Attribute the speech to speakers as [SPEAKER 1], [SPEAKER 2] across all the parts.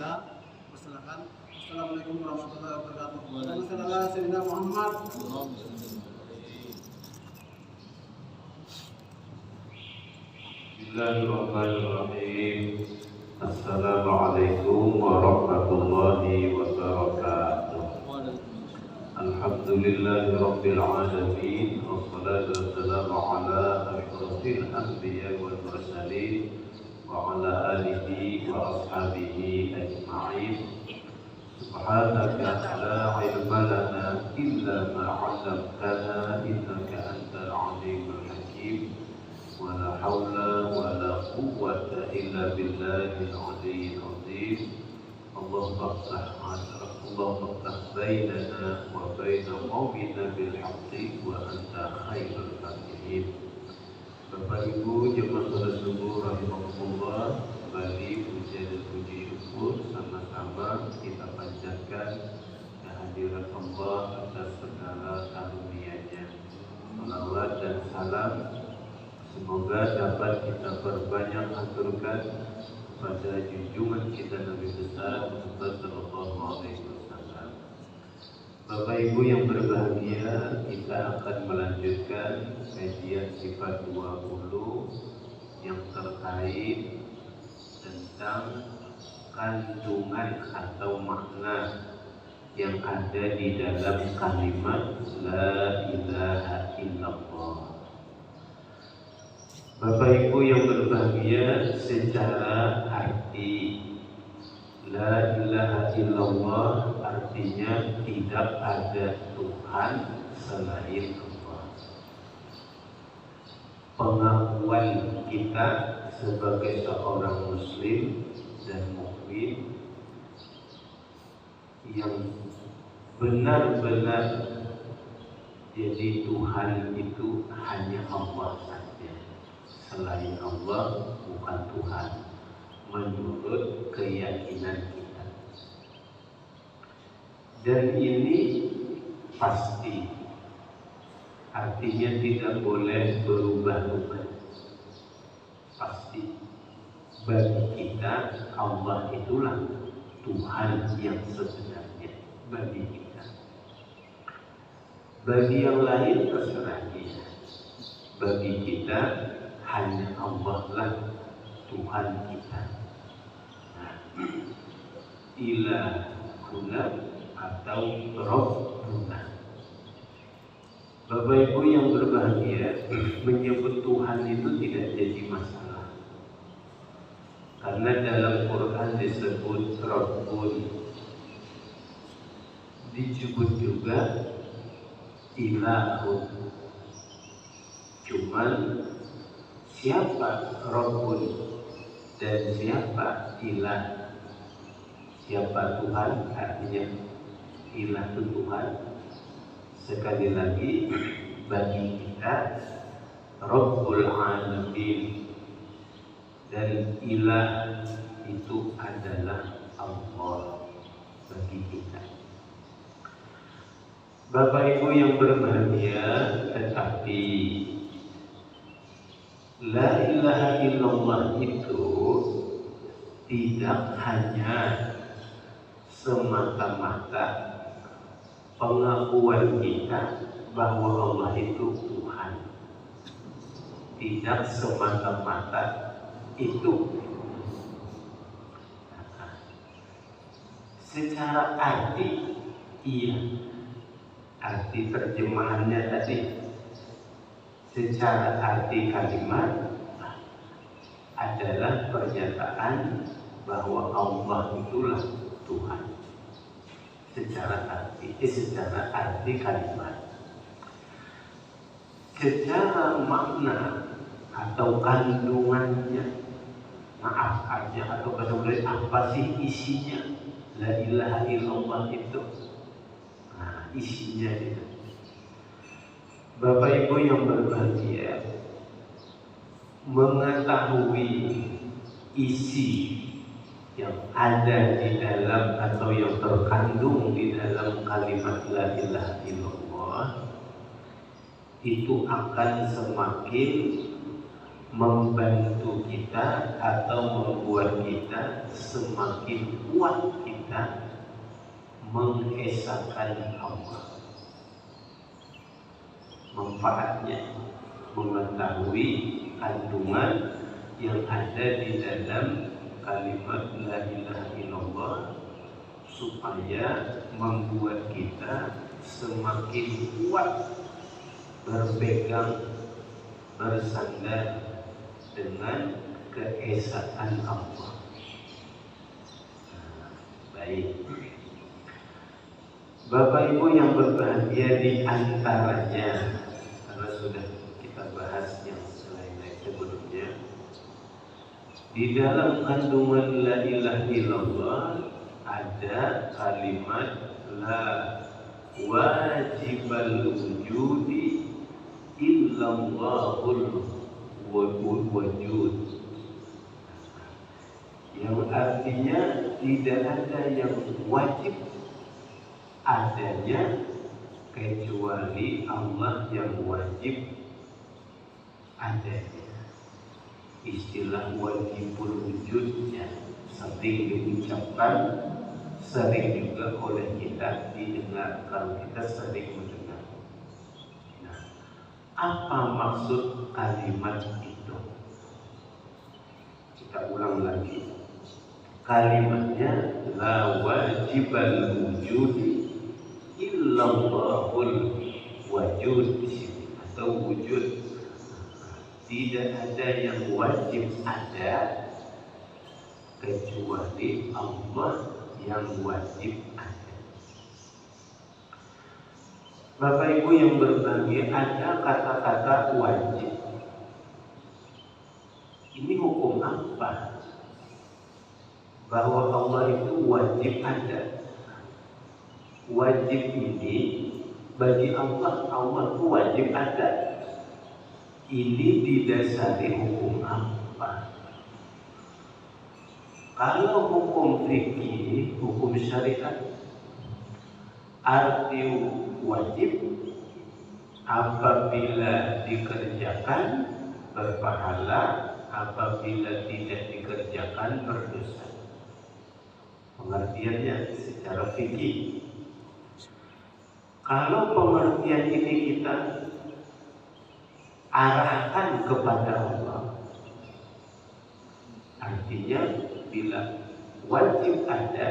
[SPEAKER 1] saya persilakan. Assalamualaikum warahmatullahi wabarakatuh. Wassalamualaikum Sayyidina Muhammad.
[SPEAKER 2] Bismillahirrahmanirrahim. Assalamualaikum warahmatullahi wabarakatuh. Alhamdulillahi rabbil alamin. Wassalatu wassalamu ala asyrafil anbiya wal mursalin wa ala alihi wa ashabihi ajma'in. Subhanaka la ilma lana illa ma 'allamtana innaka antal alimul hakim. Wa la haula wa la quwwata illa billahil aliyyil azim. Allahumma iftah bainana wa baina qaumina bil haqqi wa anta khairul fatihin. Bapak Ibu jemaah salat subuh rahimakumullah, kembali puji dan puji syukur sama-sama kita panjatkan kehadirat Allah atas segala karunia-Nya. Salawat dan salam semoga dapat kita perbanyak aturkan pada junjungan kita Nabi besar Muhammad sallallahu alaihi wasallam. Bapak Ibu yang berbahagia, kita akan melanjutkan kajian sifat 20 yang terkait tentang kandungan atau makna yang ada di dalam kalimat La ilaha illallah. Bapak Ibu yang berbahagia, secara arti La ilaha illallah artinya tidak ada Tuhan selain Allah. Pengakuan kita sebagai seorang muslim dan mukmin yang benar-benar jadi Tuhan itu hanya Allah saja. Selain Allah bukan Tuhan menurut keyakinan kita. Dan ini pasti, artinya tidak boleh berubah-ubah. Pasti bagi kita Allah itulah Tuhan yang sebenarnya bagi kita. Bagi yang lain terserah dia. Bagi kita hanya Allah lah Tuhan kita. Nah, ilahuna atau Rabbuna. Bapak Ibu yang berbahagia, menyebut Tuhan itu tidak jadi masalah. Karena dalam Quran disebut Rabbun, disebut juga ilahun. Cuman siapa Rabbun dan siapa ilah? Siapa Tuhan? Artinya ilah itu Tuhan. Sekali lagi, bagi kita Rabbul Alamin dan ilah itu adalah Allah bagi kita. Bapak Ibu yang berbahagia, tetapi La ilaha illallah itu tidak hanya semata-mata pengakuan kita bahwa Allah itu Tuhan. Tidak semata-mata itu. Secara arti, iya. Arti terjemahannya tadi. Secara arti kalimat adalah pernyataan bahwa Allah itulah Tuhan. Secara arti kalimat. Secara makna atau kandungannya, maaf aja atau kandungannya apa sih isinya? La ilaha illallah itu. Nah, isinya itu. Bapak Ibu yang berbahagia, mengetahui isi yang ada di dalam atau yang terkandung di dalam kalimat La ilaha illallah itu akan semakin membantu kita atau membuat kita semakin kuat kita mengesahkan Allah. Manfaatnya mengetahui kandungan yang ada di dalam kalimat la ilaha illallah supaya membuat kita semakin kuat berpegang bersandar dengan keesaan Allah. Baik, Bapak Ibu yang berbahagia, di antaranya karena sudah kita bahas yang lain-lain sebelumnya, di dalam kandungan la ilaha illallah ada kalimat la wajibal wujudi illallahul wujud, yang artinya tidak ada yang wajib adanya kecuali Allah yang wajib adanya. Istilah wajibul wujudnya sering diucapkan, sering juga oleh kita didengar kalau kita sering mendengar. Nah, apa maksud kalimat itu? Kita ulang lagi. Kalimatnya la wajibal wujudi illallahul wujud atau wujud. Tidak ada yang wajib ada kecuali Allah yang wajib ada. Bapak Ibu yang berbahagia, ada kata-kata wajib. Ini hukum apa? Bahwa Allah itu wajib ada. Wajib ini bagi Allah, Allah itu wajib ada. Ini didasari hukum apa? Kalau hukum fikih, hukum syariat, arti wajib apabila dikerjakan berpahala, apabila tidak dikerjakan berdosa. Pengertiannya secara fikih. Kalau pengertian ini kita arahkan kepada Allah, artinya bila wajib ada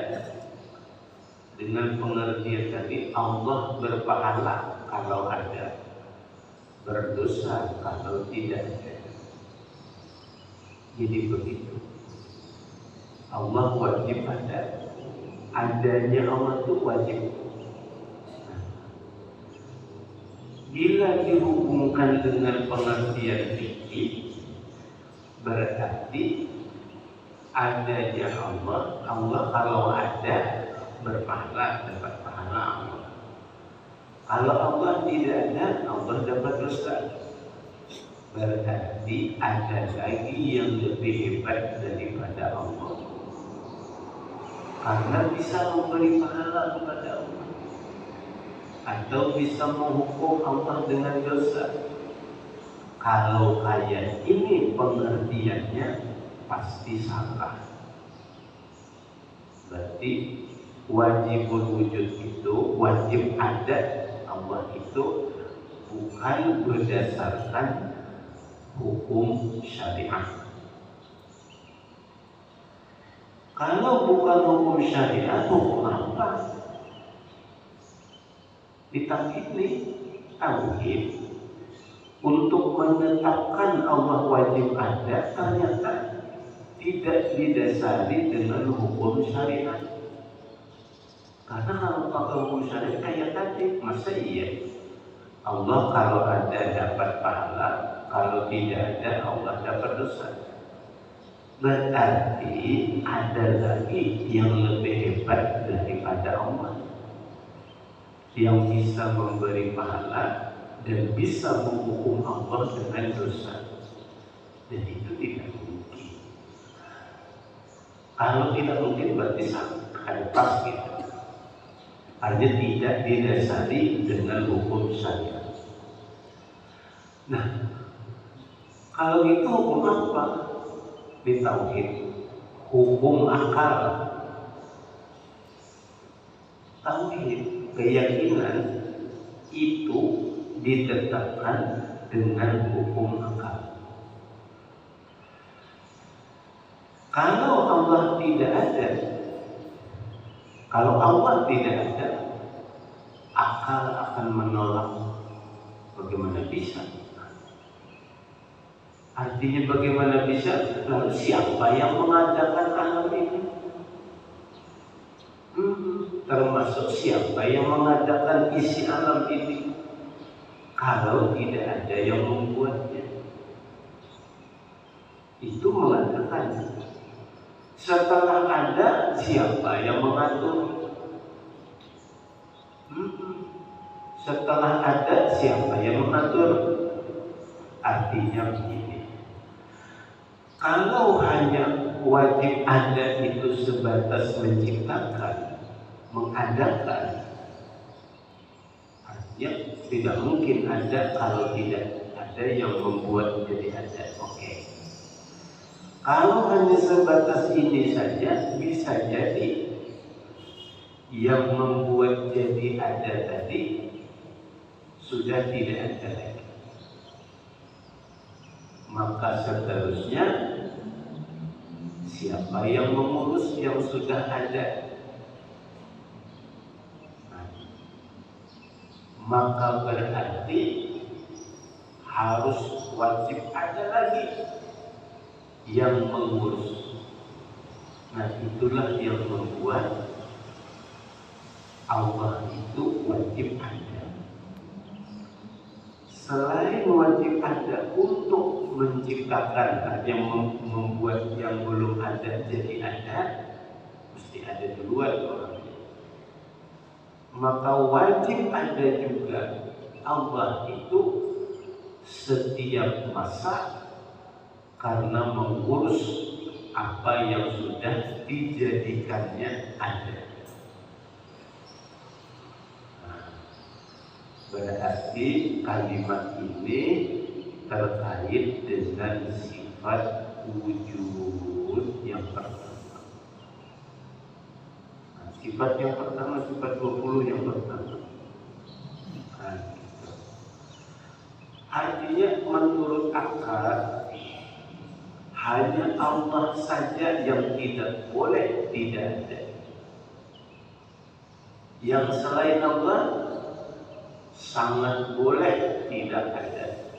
[SPEAKER 2] dengan pengertian tadi, Allah berpahala kalau ada, berdosa kalau tidak ada. Jadi begitu. Allah wajib ada, adanya Allah itu wajib. Bila dihubungkan dengan pengertian fikih, berarti adanya Allah, Allah kalau ada berpahala, dapat pahala Allah. Kalau Allah tidak ada, Allah dapat dosa. Berarti ada lagi yang lebih hebat daripada Allah, karena bisa memberi pahala kepada Allah atau bisa menghukum Allah dengan dosa. Kalau kayak ini pengertiannya pasti salah. Berarti wajibul wujud itu, wajib ada Allah itu bukan berdasarkan hukum syariat. Kalau bukan hukum syariat, hukum apa? Ditakini tauhid untuk menetapkan Allah wajib ada, ternyata tidak didasari dengan hukum syariat. Karena kalau pakai hukum syariat kayak tadi, masa iya Allah kalau ada dapat pahala, kalau tidak ada Allah dapat dosa? Berarti ada lagi yang lebih hebat daripada Allah, yang bisa memberi pahala dan bisa menghukum Allah dengan dosa. Dan itu tidak mungkin. Kalau tidak mungkin berarti akan pas gitu. Artinya tidak didasari dengan hukum syariat. Nah, Kalau itu hukum apa? Di tauhid, hukum akal. Tauhid, keyakinan itu ditetapkan dengan hukum akal. Kalau Allah tidak ada, akal akan menolak. Bagaimana bisa? Artinya bagaimana bisa? Lalu siapa yang mengadakan alam ini? Termasuk siapa yang mengadakan isi alam ini? Kalau tidak ada yang membuatnya, itu mengatakan setelah ada siapa yang mengatur? Setelah ada siapa yang mengatur? Artinya begini, kalau hanya wajib ada itu sebatas menciptakan, mengadakan, artinya tidak mungkin ada kalau tidak ada yang membuat jadi ada. Oke. Kalau hanya sebatas ini saja, bisa jadi yang membuat jadi ada tadi sudah tidak ada lagi. Maka seterusnya siapa yang mengurus yang sudah ada? Maka berarti harus wajib ada lagi yang mengurus. Nah, itulah yang membuat Allah itu wajib ada. Selain wajib ada untuk menciptakan, yang membuat yang belum ada jadi ada, mesti ada duluan orangnya. Maka wajib ada juga Allah itu setiap masa karena mengurus apa yang sudah dijadikannya ada. Berarti kalimat ini terkait dengan sifat wujud yang pertama. Nah, sifat yang pertama, sifat 20 yang pertama. Nah, gitu. Artinya menurut akal hanya Allah saja yang tidak boleh tidak ada. Yang selain Allah sangat boleh tidak ada,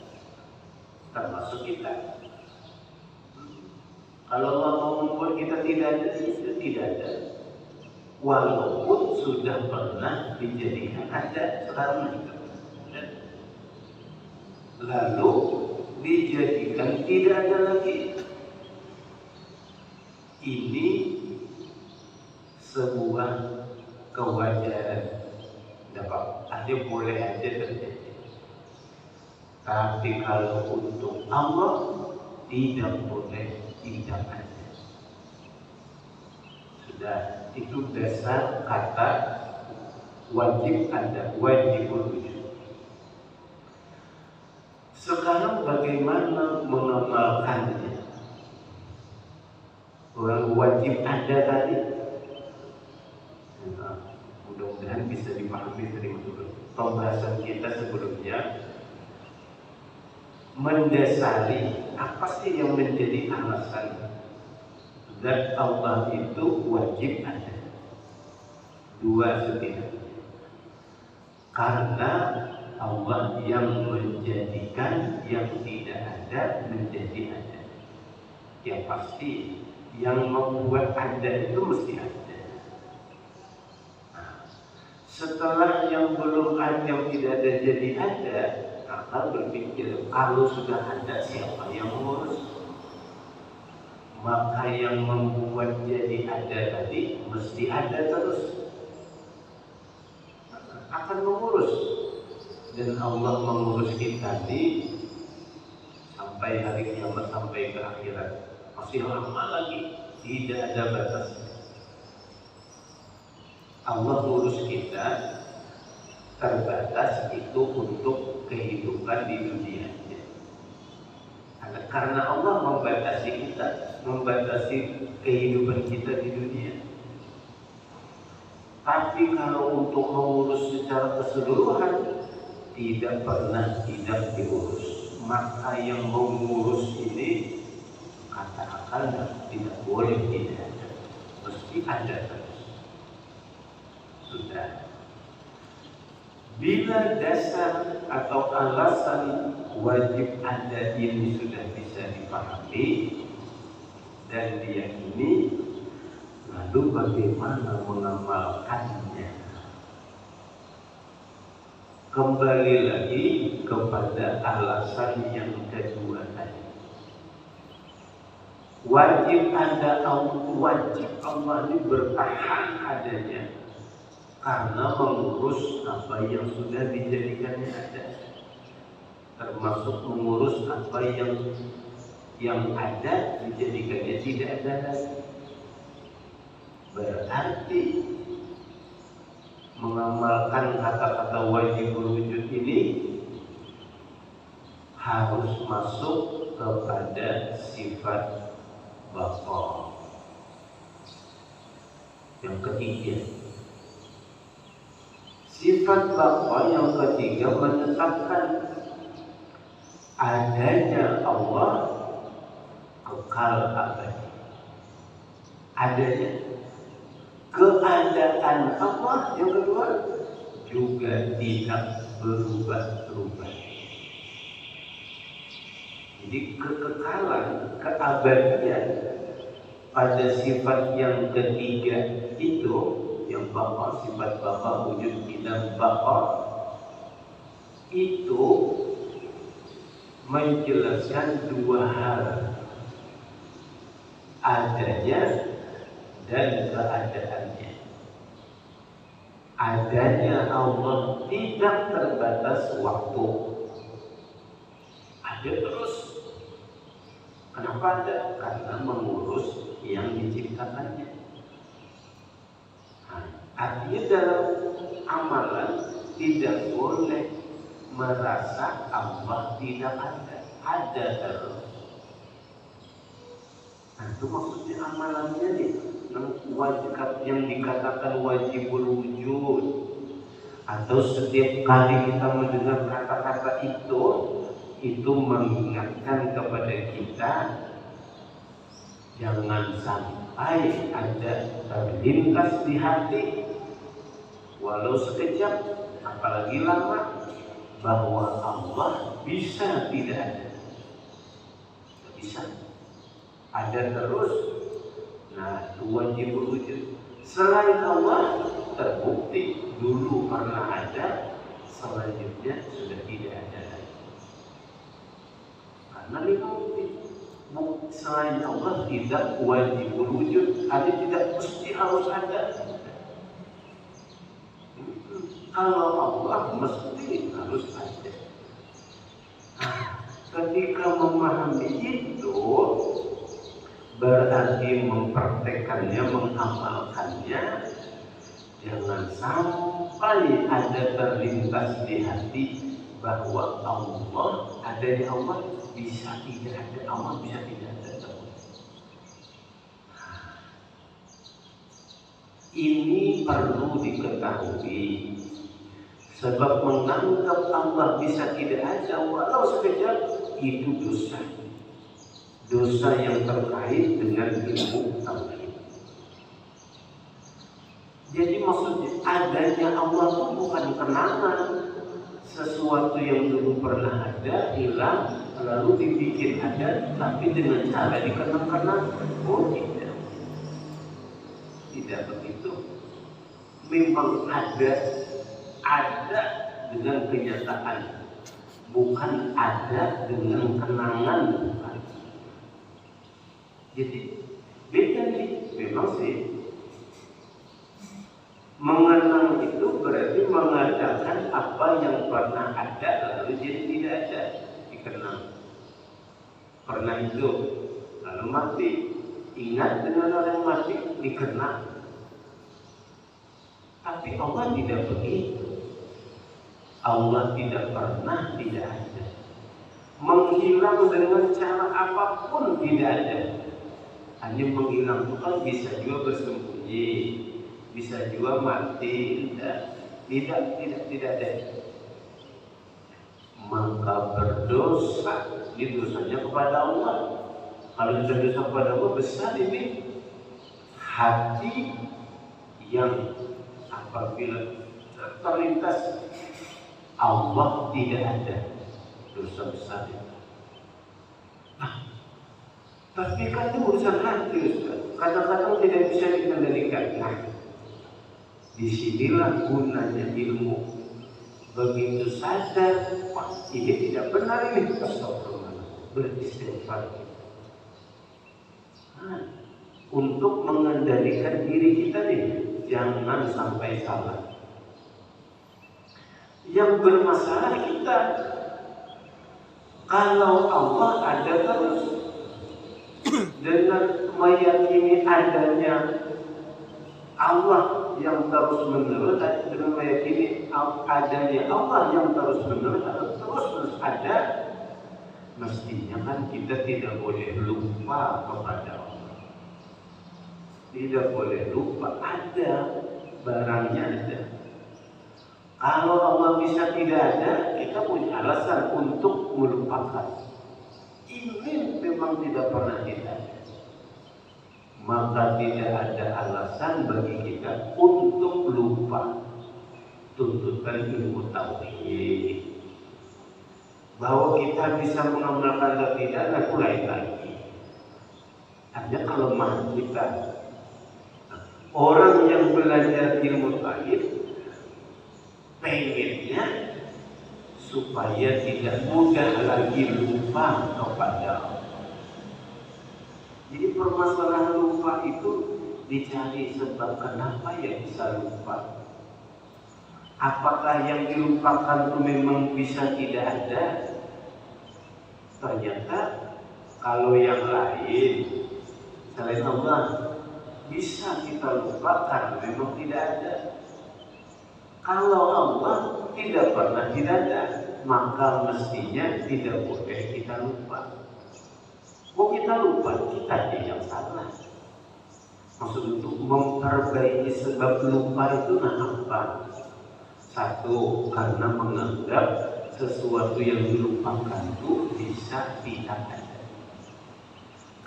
[SPEAKER 2] termasuk kita. Kalau Allah mau membuat kita tidak ada, itu tidak ada. Walaupun sudah pernah dijadikan ada, sekarang juga ada. Lalu dijadikan tidak ada lagi. Ini sebuah kewajaran. Artinya boleh aja terjadi. Tapi kalau untuk Allah tidak boleh tidak ada. Sudah, itu dasar kata wajib ada, wajib wujud. Sekarang bagaimana mengamalkannya? Wajib ada tadi. Mudah-mudahan bisa dipahami dari pembahasan kita sebelumnya. Mendasari apa sih yang menjadi alasan zat Allah itu wajib ada? Dua setidaknya. Karena Allah yang menjadikan yang tidak ada menjadi ada. Ya pasti yang membuat ada itu mesti ada. Setelah yang belum ada, yang tidak ada jadi ada, akal berpikir kalau sudah ada siapa yang mengurus? Maka yang membuat jadi ada tadi mesti ada terus, akan mengurus. Dan Allah mengurus kita sampai hari kiamat, sampai ke akhirat. Masih lama lagi, tidak ada batas. Allah urus kita terbatas itu untuk kehidupan di dunia. Karena Allah membatasi kita, membatasi kehidupan kita di dunia. Tapi kalau untuk mengurus secara keseluruhan, tidak pernah tidak diurus. Maka yang mengurus ini kata akal tidak boleh tidak ada, mesti ada terus. Sudah. Bila dasar atau alasan wajib ada ini sudah bisa dipahami dan diyakini, lalu bagaimana mengamalkannya? Kembali lagi kepada alasan yang kedua tadi. Wajib Allah ini bertahan adanya karena mengurus apa yang sudah dijadikannya ada, termasuk mengurus apa yang ada dijadikannya tidak ada lagi. Berarti mengamalkan kata-kata wajib wujud ini harus masuk kepada sifat baqa. Yang ketiga, sifat baqa yang ketiga menetapkan adanya Allah kekal abadi. Adanya keadaan Allah yang kedua juga tidak berubah-ubah. Jadi kekekalan, keabadian pada sifat yang ketiga itu, yang baqa, sifat baqa wujud tidak baqa, itu menjelaskan dua hal, adanya dan keadaannya. Adanya Allah tidak terbatas waktu, ada terus. Kenapa ada? Karena mengurus yang diciptakannya. Artinya dalam amalan tidak boleh merasa Allah tidak ada, ada terus. Itu maksudnya amalannya nih, yang dikatakan wajibul wujud. Atau setiap kali kita mendengar kata-kata itu mengingatkan kepada kita jangan sampai ada terlintas di hati walau sekejap, apalagi lama, bahwa Allah bisa tidak ada. Tidak bisa, ada terus. Nah, itu wajib wujud. Selain Allah terbukti dulu pernah ada, selanjutnya sudah tidak ada lagi. Karena selain Allah tidak wajib wujud, ada tidak mesti harus ada. Kalau Allah mesti harus ada. Nah, ketika memahami itu, berarti mempraktekannya, mengamalkannya. Jangan sampai ada terlintas di hati bahwa Allah, adanya Allah bisa tidak ada, Allah bisa tidak ada. Ini perlu diketahui, sebab menganggap Allah bisa tidak ada walau sekejap itu dosa. Dosa yang terkait dengan ilmu tauhid. Jadi maksudnya adanya Allah itu bukan kenangan, sesuatu yang dulu pernah ada hilang lalu dibikin ada, tapi dengan cara dikenang-kenang. Oh tidak, tidak begitu. Memang ada dengan kenyataan, bukan ada dengan kenangan, bukan. Jadi beda nih, memang sih. Mengenang itu berarti mengadakan apa yang pernah ada lalu jadi tidak ada, dikenang. Pernah hidup lalu mati, ingat dengan orang mati, dikenang. Tapi Allah tidak begitu. Allah tidak pernah tidak ada. Menghilang dengan cara apapun tidak ada. Hanya menghilang itu kan bisa juga bersembunyi, bisa juga mati, tidak ada. Maka berdosa, ini dosanya kepada Allah. Kalau sudah dosa kepada Allah besar ini. Hati yang apabila terlintas Allah tidak ada, dosa besar itu. Nah, tapi kan itu urusan hati, Ustaz. Kadang-kadang tidak bisa dikendalikan. Nah, disinilah gunanya ilmu. Begitu sadar, wah ini tidak benar ini, astagfirullah, beristighfar. Nah, untuk mengendalikan diri kita nih, jangan sampai salah. Yang bermasalah kita, kalau Allah ada terus, dengan meyakini adanya Allah yang terus menerus, dengan meyakini adanya Allah yang terus menerus atau terus ada, mestinya kan kita tidak boleh lupa kepada Allah. Tidak boleh lupa, ada barangnya ada. Kalau Allah bisa tidak ada, kita punya alasan untuk melupakan. Ini memang tidak pernah kita ada. Maka tidak ada alasan bagi kita untuk lupa. Tuntutan ilmu tauhid, bahwa kita bisa mengamalkan atau tidak, itu lain lagi. Hanya kelemahan kita. Orang yang belajar ilmu tauhid pengennya supaya tidak mudah lagi lupa kepada Allah. Jadi permasalahan lupa itu dicari sebab kenapa ya bisa lupa. Apakah yang dilupakan itu memang bisa tidak ada? Ternyata kalau yang lain selain Allah bisa kita lupakan, memang tidak ada. Kalau Allah tidak pernah tidak ada, maka mestinya tidak boleh kita lupa. Kalau kita lupa, kita yang salah. Maksud untuk memperbaiki sebab lupa itu apa? Satu, karena menganggap sesuatu yang dilupakan itu bisa tidak ada.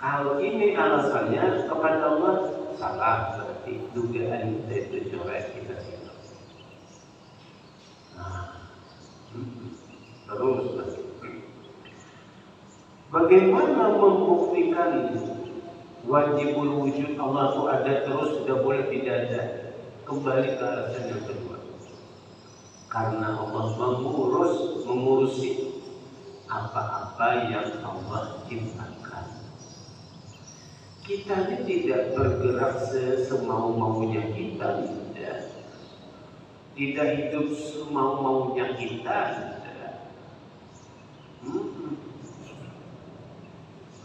[SPEAKER 2] Kalau ini alasannya kepada Allah, salah, berarti dugaan kita itu coret kita sih. Terus bagaimana membuktikan wajibul wujud Allah itu ada terus, tidak boleh tidak ada? Kembali ke alasan yang kedua, karena Allah mengurusi apa-apa yang Allah ciptakan. Kita ini tidak bergerak semau-maunya kita, tidak hidup semau-maunya kita.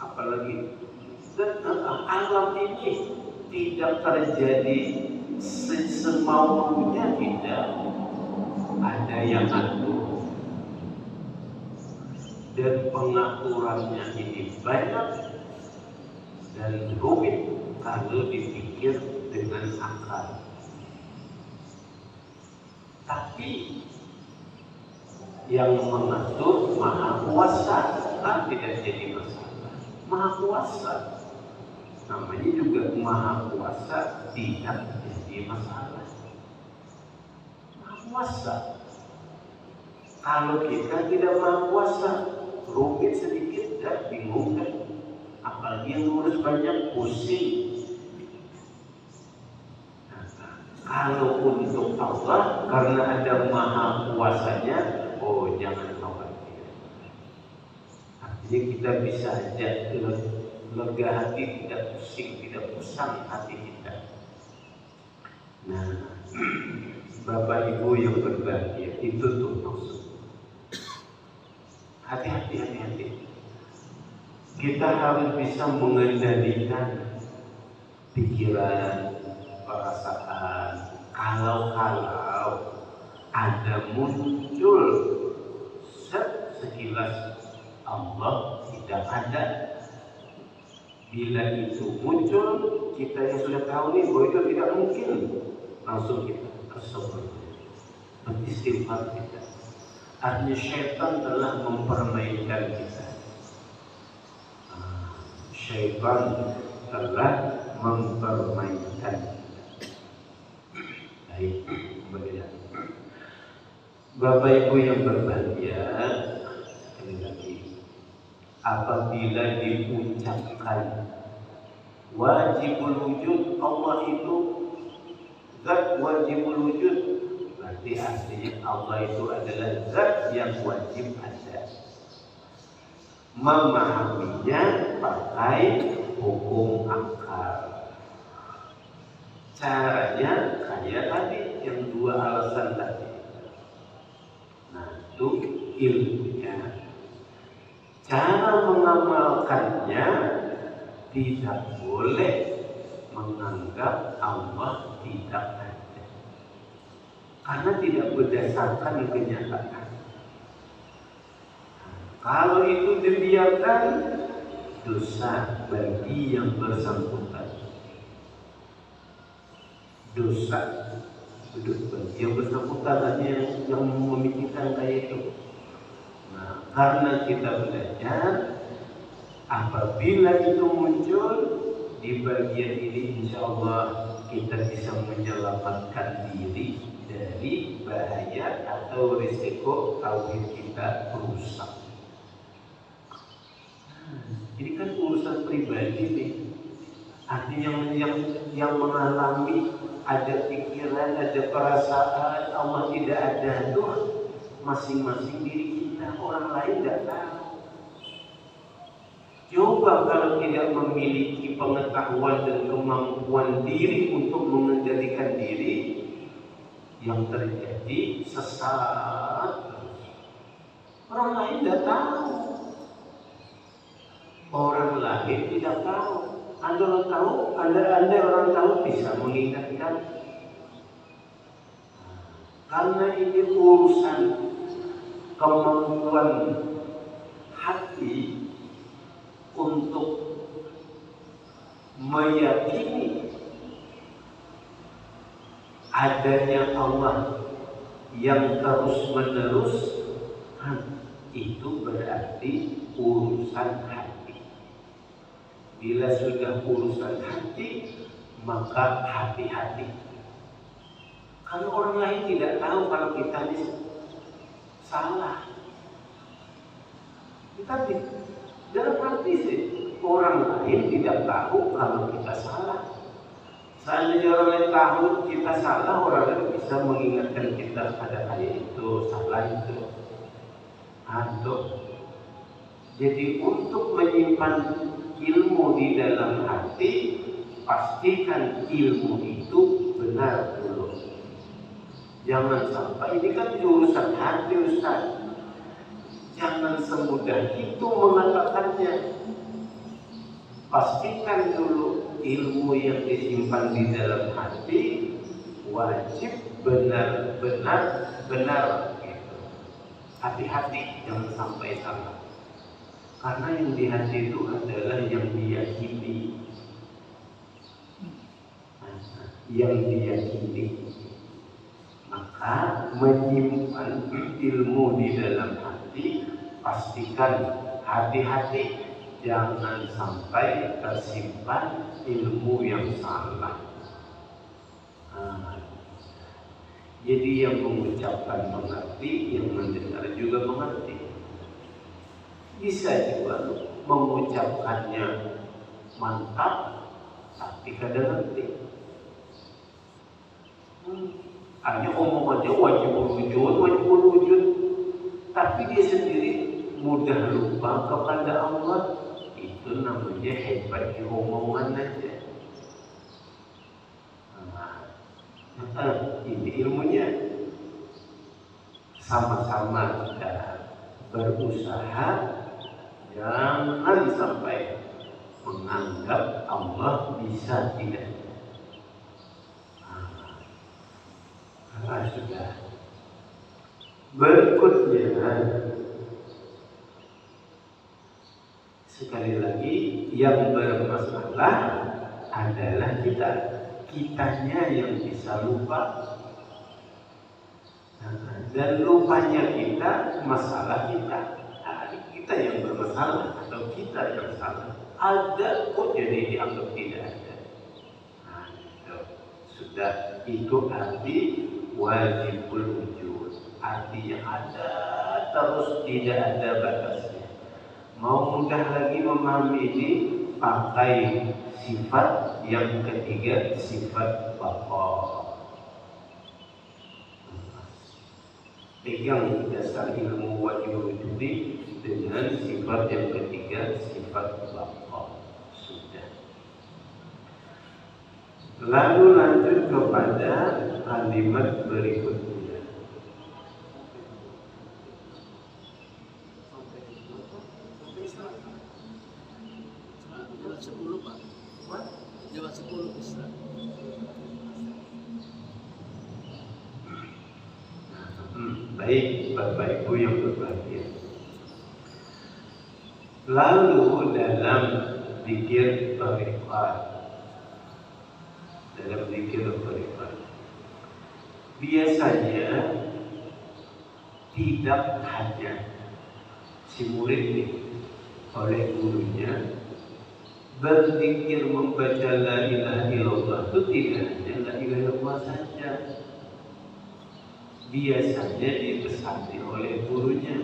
[SPEAKER 2] Apalagi alam ini tidak terjadi semau-maunya, tidak ada yang atur, dan pengaturannya ini banyak dan rumit kalau dipikir dengan akal. Tapi yang mengatur Maha Kuasa, tidak jadi masalah. Maha Kuasa namanya juga Maha Kuasa, tidak jadi masalah. Maha Kuasa. Kalau kita tidak Maha Kuasa, rumit sedikit dan bingung kan. Apalagi yang ngurus banyak, pusing. Kalau untuk Allah, karena ada Maha Kuasanya, oh jangan khawatir. Artinya kita bisa aja lega hati, tidak pusing, tidak pusang hati kita. Nah, Bapak Ibu yang berbahagia, itu tuh maksud. Hati-hati. Kita harus bisa mengendalikan pikiran, perasaan. Kalau ada muncul sekilas Allah tidak ada. Bila itu muncul, kita yang sudah tahu nih bahwa itu tidak mungkin, langsung kita astagfirullah, beristighfar kita. Artinya syaitan telah mempermainkan kita. Syaitan telah mempermainkan kita. Baik, kembali lagi. Bapak Ibu yang berbahagia, sekali lagi, apabila diucapkan wajibul wujud, Allah itu zat wajibul wujud, berarti artinya Allah itu adalah zat yang wajib ada. Memahaminya pakai hukum akal. Caranya kayak tadi, yang dua alasan tadi. Nah, itu ilmunya. Cara mengamalkannya, tidak boleh menganggap Allah tidak ada, karena tidak berdasarkan kenyataan. Kalau itu dibiarkan, dosa bagi yang bersangkutan. Dosa bagi yang bersangkutan hanya yang memikirkan kayak itu. Nah, karena kita belajar, apabila itu muncul di bagian ini, insya Allah kita bisa menyelamatkan diri dari bahaya atau risiko tauhid kita rusak. Ini kan urusan pribadi nih. Artinya yang mengalami ada pikiran, ada perasaan Allah tidak ada itu masing-masing diri kita, orang lain tidak tahu. Coba kalau tidak memiliki pengetahuan dan kemampuan diri untuk mengendalikan diri, yang terjadi sesat. Orang lain tidak tahu. Orang lain tidak tahu. Anda orang tahu bisa mengingatkan. Karena ini urusan kemampuan hati untuk meyakini adanya Allah yang terus-menerus, itu berarti urusan hati. Bila sudah urusan hati, maka hati-hati. Kalau orang lain tidak tahu kalau kita ini salah, kita dalam arti sih, orang lain tidak tahu kalau kita salah. Seandainya orang lain tahu kita salah, orang lain bisa mengingatkan kita pada kayak itu, salah itu. Jadi untuk menyimpan ilmu di dalam hati, pastikan ilmu itu benar dulu. Jangan sampai, ini kan urusan hati Ustaz, jangan semudah itu mengatakannya. Pastikan dulu ilmu yang disimpan di dalam hati wajib benar-benar benar. Hati-hati, jangan sampai salah. Karena yang di hati itu adalah yang diyakini. Yang diyakini. Maka menyimpan ilmu di dalam hati, pastikan hati-hati, jangan sampai tersimpan ilmu yang salah. Jadi yang mengucapkan mengerti, yang mendengar juga mengerti. Bisa juga mengucapkannya mantap, tapi kadang ngerti. Hanya omongannya wajib wujud, tapi dia sendiri mudah lupa kepada Allah. Itu namanya hebat di omongan aja. Ini ilmunya. Sama-sama kita berusaha, jangan sampai menganggap Allah bisa tidak. Sudah. Berikutnya, Sekali lagi, yang bermasalah adalah kitanya yang bisa lupa. Dan lupanya kita, masalah kita. Kita yang bermasalah atau kita yang salah. Ada kok jadi dianggap tidak ada. Nah, sudah itu arti wajibul wujud. Artinya ada terus, tidak ada batasnya. Mau mudah lagi memahami ini, pakai sifat yang ketiga, sifat baqa. Pegang dasar ilmu wajibul wujud dengan sifat yang ketiga, sifat baqa. Sudah. Lalu lanjut kepada kalimat berikutnya.
[SPEAKER 1] Jawab 10 Pak. Jawab 10 Ustaz.
[SPEAKER 2] Baik Bapak Ibu yang berbahagia. Lalu dalam zikir tariqat, biasanya tidak hanya si murid ini oleh gurunya berzikir membaca la ilaha illallah itu tidak hanya la ilaha illallah saja. Biasanya dibesarkan oleh gurunya,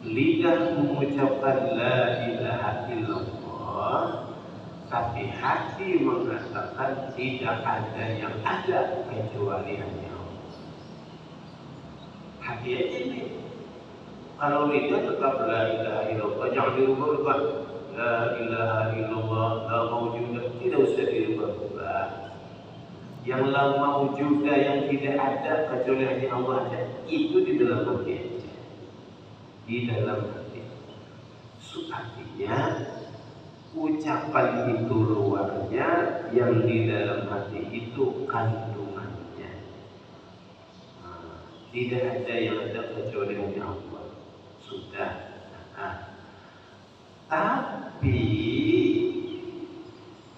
[SPEAKER 2] lidah mengucapkan la ilaha illallah, tapi hati mengatakan tidak ada yang ada kecuali hanya Allah. Hati aja ini. Kalau lidah tetap la ilaha illallah, jangan dirubah-rubah. La ilaha illallah, la mawjudah, tidak usah dirubah-rubah. Yang la mawjudah, yang tidak ada kecuali hanya Allah saja, itu di dalam hati aja. Di dalam hati. Artinya ucapan itu luarnya, yang di dalam hati itu kandungannya. Tidak ada yang ada kecuali hanya Allah. Sudah. Tapi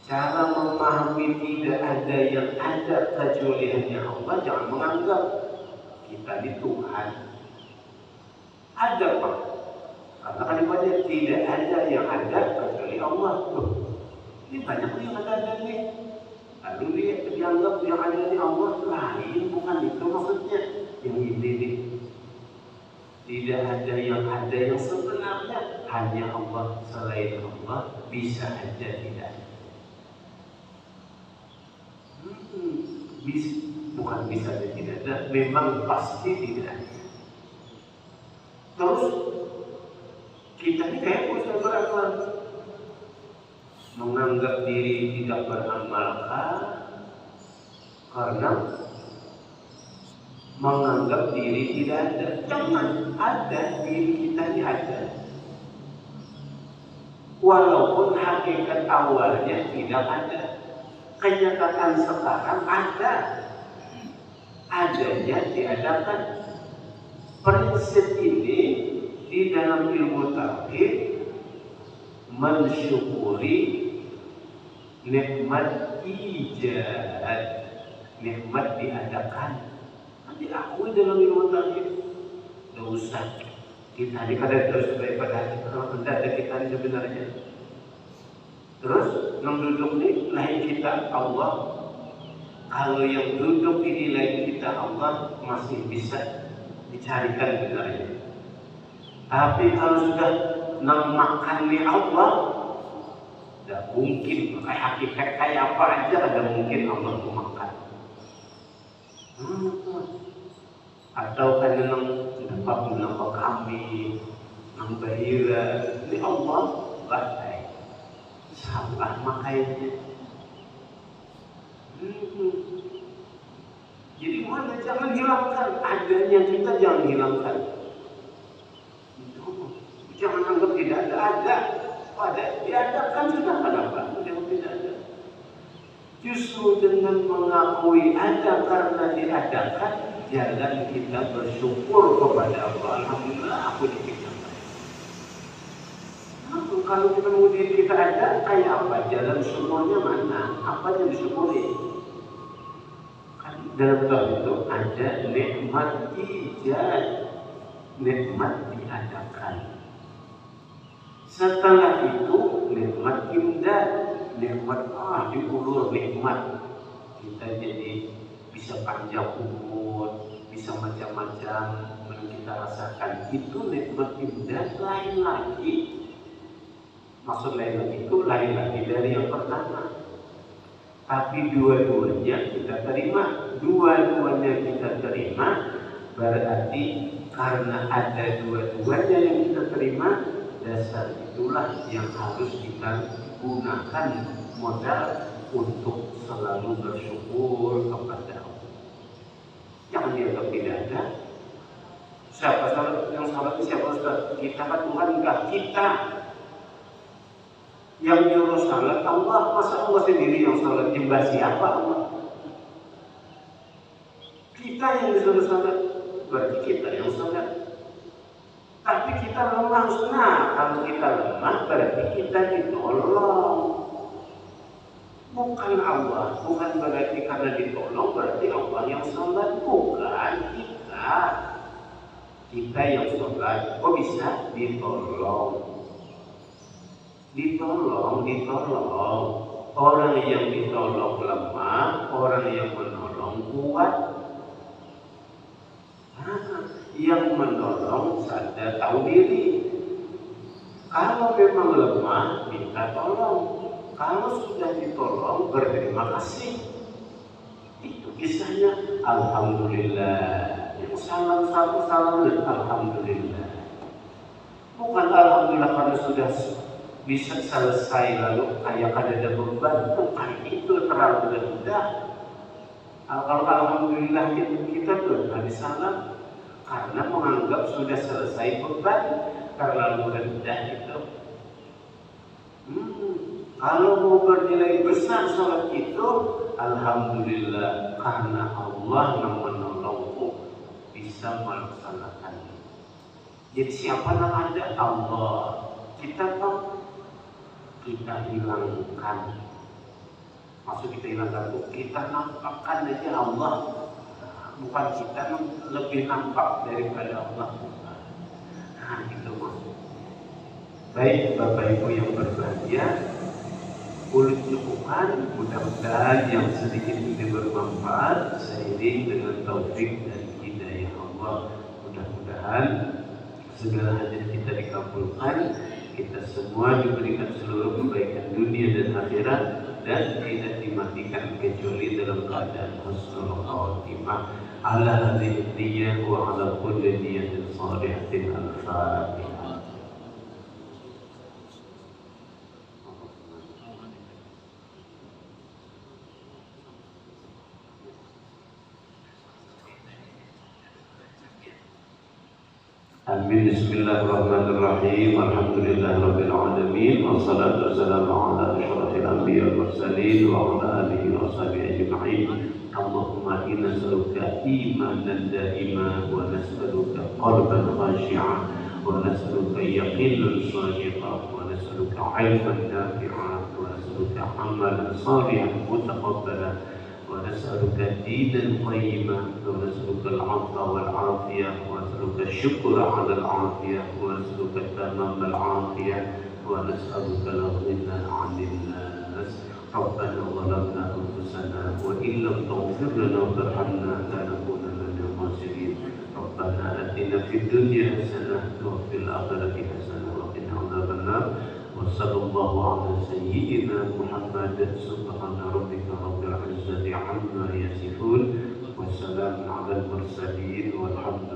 [SPEAKER 2] cara memahami tidak ada yang ada kecuali hanya Allah, jangan menganggap kita ini Tuhan. Ada Pak. Karena kalimatnya tidak ada yang ada kecuali Allah. Tuh, ini banyak yang ada nih. Lalu dia dianggap yang ada di Allah lain, bukan itu maksudnya. Yang ini nih. Tidak ada yang sebenarnya hanya Allah, selain Allah bisa aja tidak. Bukan bisa aja tidak ada, memang pasti tidak ada. Terus kita ini kayak usaha beramal, menganggap diri tidak beramalkah karena menganggap diri tidak ada. Jangan, ada, diri kita ini ada. Walaupun hakikat awalnya tidak ada, kenyataan sekarang ada. Adanya diadakan. Prinsip ini di dalam ilmu tauhid mensyukuri nikmat ijad, nikmat diadakan. Diakui dalam ilmu tauhid. Tidak usah kita ini kadang terus daripada kalau tidak ada kita ini sebenarnya. Terus yang duduk ini lain kita Allah. Kalau yang duduk ini lain kita Allah, masih bisa dicarikan benarnya. Tapi kalau sudah nang makan ni Allah, tidak mungkin. Kayak hakikat kayak apa aja ada mungkin Allah itu makan. Atau kan dapat menambah kami, nambah hira, ini Allah batai, salah makanya. Jadi mana jangan hilangkan adanya kita, jangan hilangkan. Jangan anggap tidak ada. Pada diadakan sudah kenapa? Jangan tidak ada. Justru dengan mengakui ada karena diadakan, jalan kita bersyukur kepada Allah. Alhamdulillah aku dipikirkan. Kalau kita mau diri kita ada, kayak apa? Jalan sumurnya mana? Apa yang disumuri? Kan dalam Quran itu ada nikmat ijad, nikmat diadakan. Setelah itu nikmat imdad, nikmat diulur nikmat. Kita jadi bisa panjang umur, bisa macam-macam yang kita rasakan. Itu nikmat imdad. Lain lagi, maksud lain lagi itu lain lagi dari yang pertama. Tapi dua-duanya kita terima. Dua-duanya kita terima berarti karena ada dua-duanya yang kita terima, dasar itulah yang harus kita gunakan modal untuk selalu bersyukur kepada Allah. Jangan dianggap tidak ada. Siapa yang salat siapa Ustaz? Kita kan Tuhan, enggak kita. Yang nyuruh salat Allah, masa Allah sendiri yang salat? Nyembah siapa Allah? Kita yang disuruh salat, berarti kita yang salat. Tapi kita lemah. Nah, kalau kita lemah berarti kita ditolong. Bukan Allah, bukan berarti karena ditolong berarti Allah yang salat, bukan kita. Kita yang salat, kok bisa ditolong? Ditolong. Orang yang ditolong lemah, orang yang menolong kuat. Yang menolong sadar tahu diri. Kalau memang lemah, minta tolong. Kalau sudah ditolong, berterima kasih. Itu kisahnya. Alhamdulillah. Yang salam alhamdulillah. Bukan alhamdulillah karena sudah bisa selesai lalu kayak ada beban. Bukan itu, terlalu rendah. Kalau alhamdulillah kita tuh hari salam karena menganggap sudah selesai beban, terlalu rendah itu. Kalau mau bernilai besar salat itu, alhamdulillah karena Allah yang menolongku bisa melaksanakannya. Jadi siapa yang ada? Allah. Kita tahu, kita hilangkan. Maksud kita hilangkan itu kita nampakkan aja Allah. Bukan kita lebih nampak daripada Allah. Nah, itu maksud. Baik Bapak Ibu yang berbahagia, kulit cukupkan, mudah-mudahan yang sedikit ini bermanfaat seiring dengan taufik dan hidayah Allah. Mudah-mudahan segala hajat kita dikabulkan, kita semua diberikan seluruh kebaikan dunia dan akhirat, dan tidak dimatikan kecuali dalam keadaan husnul khatimah. Ala hadhihi niyyah wa ala kulli niyyatin shalihatin al-fatihah. Amin. Bismillahirrahmanirrahim. Alhamdulillahirabbil alamin. Wassalatu wassalamu ala asyrafil anbiya'i wal mursalin wa ala alihi wa sahbihi ajma'in. Allahumma inna nas'aluka imanan da'iman wa nas'aluka qalban khashi'an wa nas'aluka yaqinan shadiqan wa nas'aluka 'ilman nafi'an wa nas'aluka 'amalan shalihan mutaqabbalan wa nas'aluka dinan qayyiman wa nas'aluka al-'afwa wal 'afiyah wa nas'aluka syukra 'ala al-'afiyah wa nas'aluka tamam al-'afiyah wa nas'aluka al-ghina 'anil nas. Rabbana zalamna anfusana wa in lam taghfir lana wa tarhamna lanakunanna minal khasirin. Rabbana atina fid dunya hasanah wa fil akhirati hasanah wa qina adzabannar. Wa sallallahu ala sayyidina Muhammad. Subhana rabbika rabbil izzati amma yasifun wa salamun alal mursalin walhamdulillah.